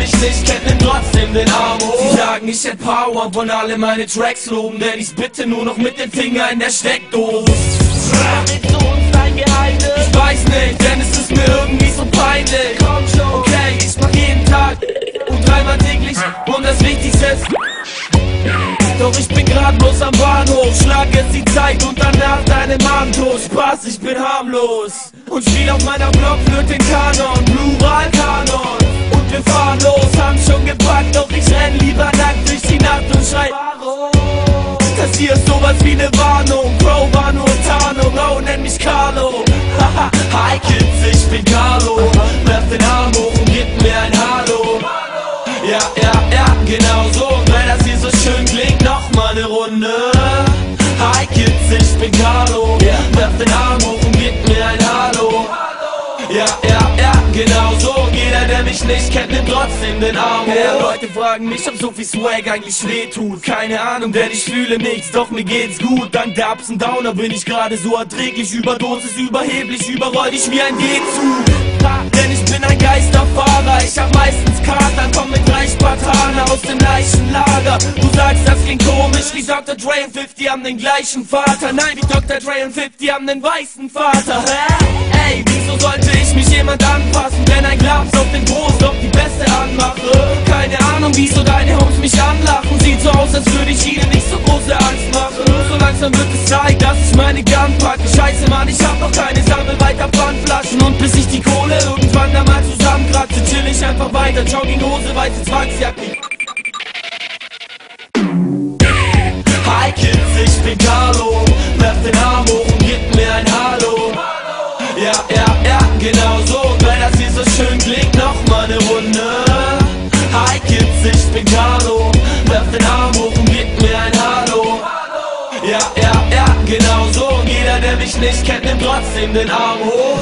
mich nicht kennt, nimmt trotzdem den Arm hoch. Sie sagen, ich hätt Power, wollen alle meine Tracks loben, denn ich bitte nur noch mit dem Finger in der Steckdose. Verrätst du uns dein Geheimnis? Ich weiß nicht, denn es ist mir irgendwie so peinlich. Komm schon. Okay, ich mach jeden Tag und dreimal täglich und das Wichtigste ist, doch ich bin grad bloß am Bahnhof. Schlag jetzt die Zeit und danach deine Mom tot. Spaß, ich bin harmlos und spiel auf meiner Blockflöte den Kanon, Plural-Kanon. Und wir fahren los, haben schon gepackt, doch ich renn lieber nackt durch die Nacht und schrei warum? Das hier ist sowas wie ne Warnung. Bro war nur Tarnung, oh nenn mich Carlo. Haha, hi Kids, ich bin Carlo. Werf den Arm hoch und gib mir ein Hallo. Ja, genau so. Und weil das hier so schön klingt, noch mal ne Runde. Hi Kids, ich bin Carlo. Werf den Arm hoch und gib mir ein Hallo. Ja, genau so. Und jeder, der mich nicht kennt, nimmt trotzdem den Arm hoch. Leute fragen mich, ob so viel Swag eigentlich wehtut. Keine Ahnung, denn ich fühle nichts, doch mir geht's gut. Dank der Ups und Downer bin ich gerade so erträglich. Überdosis, überheblich, überroll dich wie ein G-Zug. Denn ich bin ein Geisterfahrer, ich hab meistens Kater, komm mit 3 Spartaner aus dem Leichenlager. Du sagst, das klingt komisch, wie Dr. Dre und 50 haben den gleichen Vater. Nein, wie Dr. Dre und 50 haben den weißen Vater. Hä? Ey, wieso sollte ich mich jemand anpassen, wenn ein Glas auf den Brust auf die Beste anmache? Keine Ahnung, wieso deine Homes mich anlachen. Sieht so aus, als würde ich ihnen nicht so große Angst machen. So langsam wird es Zeit, dass ich meine Gun packe. Scheiße, Mann, ich hab noch keine, sammel weiter Pfandflaschen. Und bis ich die Kohle irgendwann da mal zusammenkratze, chill ich einfach weiter. Jogginghose, weiße Zwangsjacke. Hi Kids, ich bin Carlo. Werf den Arm hoch und gib mir ein Hallo. Ja, genau so. Und weil das hier so schön klingt, noch mal ne Runde. Hi Kids, ich bin Carlo. Werf den Arm hoch und gib mir ein Hallo. Ja, genau so. Und jeder, der mich nicht kennt, nimmt trotzdem den Arm hoch.